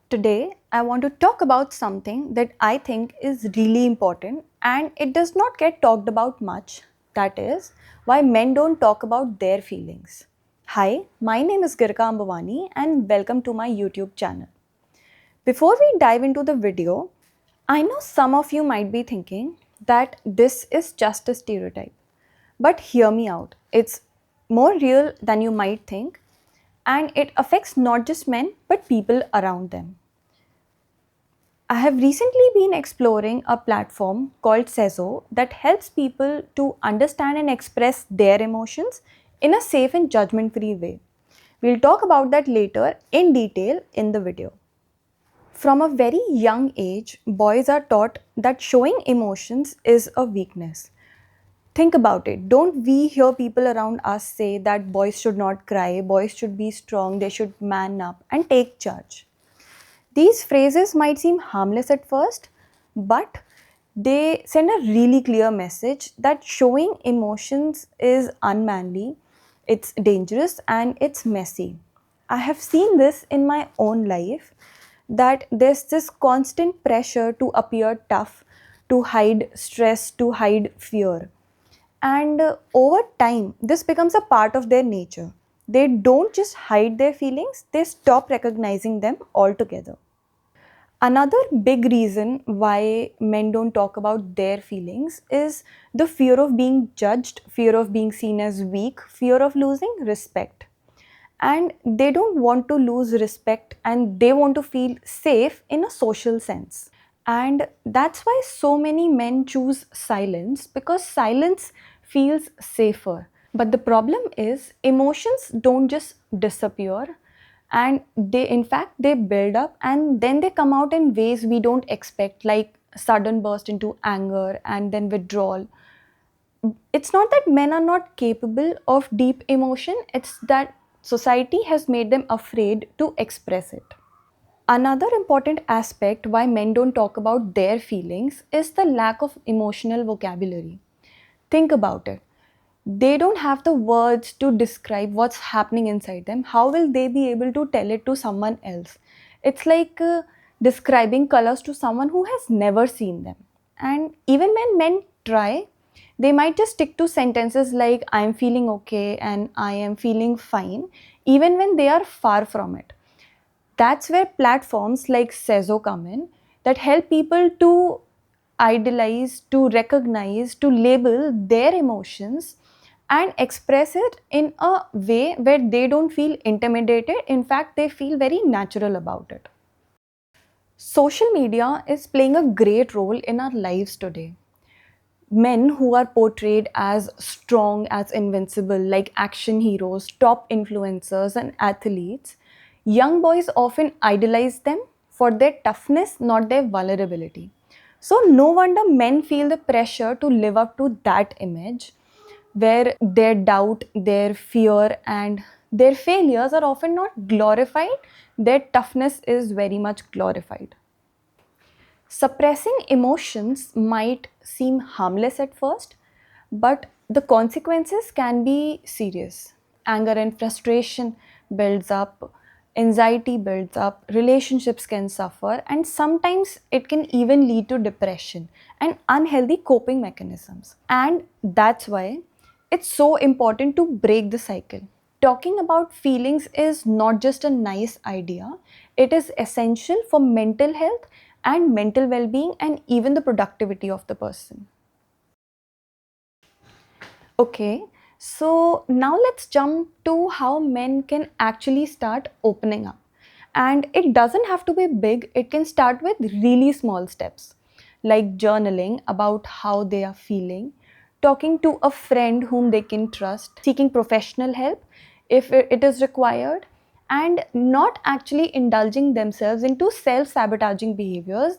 Today, I want to talk about something that I think is really important and it does not get talked about much. That is, why men don't talk about their feelings. Hi, my name is Girika Ambwani and welcome to my YouTube channel. Before we dive into the video, I know some of you might be thinking that this is just a stereotype. But hear me out, it's more real than you might think, and it affects not just men but people around them. I have recently been exploring a platform called Sezo that helps people to understand and express their emotions in a safe and judgment free way. We'll talk about that later in detail in the video. From a very young age, boys are taught that showing emotions is a weakness. Think about it. Don't we hear people around us say that boys should not cry, boys should be strong, they should man up and take charge? These phrases might seem harmless at first, but they send a really clear message that showing emotions is unmanly, it's dangerous, and it's messy. I have seen this in my own life that there's this constant pressure to appear tough, to hide stress, to hide fear. And over time, this becomes a part of their nature. They don't just hide their feelings, they stop recognizing them altogether. Another big reason why men don't talk about their feelings is the fear of being judged, fear of being seen as weak, fear of losing respect. And they don't want to lose respect and they want to feel safe in a social sense. And that's why so many men choose silence because silence feels safer. But the problem is emotions don't just disappear, and they in fact they build up and then they come out in ways we don't expect, like sudden burst into anger and then withdrawal. It's not that men are not capable of deep emotion, it's that society has made them afraid to express it. Another important aspect why men don't talk about their feelings is the lack of emotional vocabulary. Think about it. They don't have the words to describe what's happening inside them. How will they be able to tell it to someone else? It's like describing colors to someone who has never seen them. And even when men try, they might just stick to sentences like I'm feeling okay and I am feeling fine, even when they are far from it. That's where platforms like Sezo come in that help people to idealize, to recognize, to label their emotions and express it in a way where they don't feel intimidated. In fact, they feel very natural about it. Social media is playing a great role in our lives today. Men who are portrayed as strong, as invincible, like action heroes, top influencers, and athletes, young boys often idolize them for their toughness, not their vulnerability. So, no wonder men feel the pressure to live up to that image where their doubt, their fear, and their failures are often not glorified, their toughness is very much glorified. Suppressing emotions might seem harmless at first, but the consequences can be serious. Anger and frustration builds up, anxiety builds up, relationships can suffer, and sometimes it can even lead to depression and unhealthy coping mechanisms. And that's why it's so important to break the cycle. Talking about feelings is not just a nice idea, it is essential for mental health and mental well being and even the productivity of the person. Okay, so now let's jump to how men can actually start opening up. And it doesn't have to be big, it can start with really small steps like journaling about how they are feeling, talking to a friend whom they can trust, seeking professional help if it is required, and not actually indulging themselves into self sabotaging behaviors,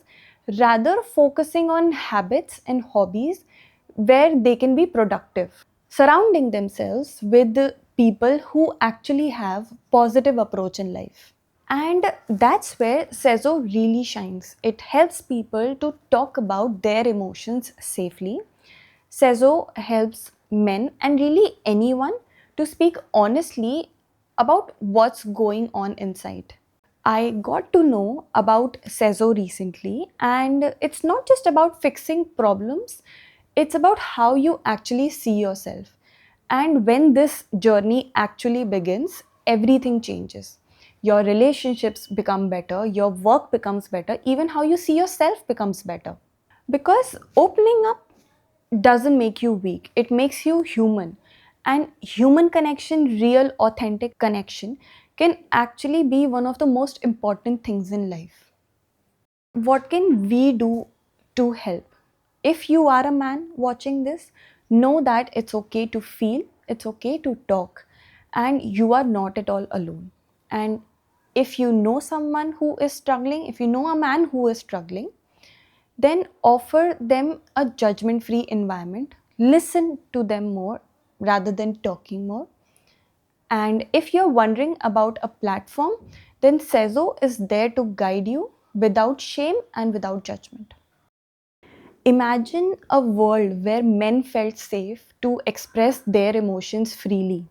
rather focusing on habits and hobbies where they can be productive, surrounding themselves with the people who actually have positive approach in life. And that's where Sezo really shines. It helps people to talk about their emotions safely. Sezo helps men and really anyone to speak honestly about what's going on inside. I got to know about Sezo recently, and it's not just about fixing problems, it's about how you actually see yourself. And when this journey actually begins, everything changes. Your relationships become better, your work becomes better, even how you see yourself becomes better. Because opening up doesn't make you weak, it makes you human. And human connection, real authentic connection, can actually be one of the most important things in life. What can we do to help? If you are a man watching this, know that it's okay to feel, it's okay to talk, and you are not at all alone. And if you know someone who is struggling, if you know a man who is struggling, then offer them a judgment free environment. Listen to them more rather than talking more. And if you're wondering about a platform, then Sezo is there to guide you without shame and without judgment. Imagine a world where men felt safe to express their emotions freely.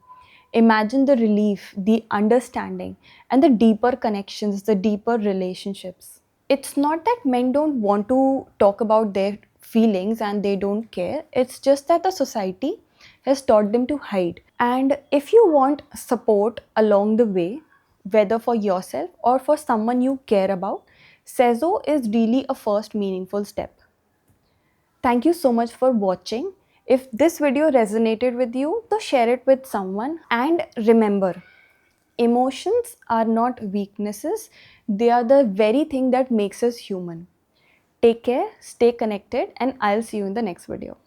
Imagine the relief, the understanding, and the deeper connections, the deeper relationships. It's not that men don't want to talk about their feelings and they don't care. It's just that the society has taught them to hide. And if you want support along the way, whether for yourself or for someone you care about, Sezo is really a first meaningful step. Thank you so much for watching. If this video resonated with you, so share it with someone. And remember, emotions are not weaknesses, they are the very thing that makes us human. Take care, stay connected, and I'll see you in the next video.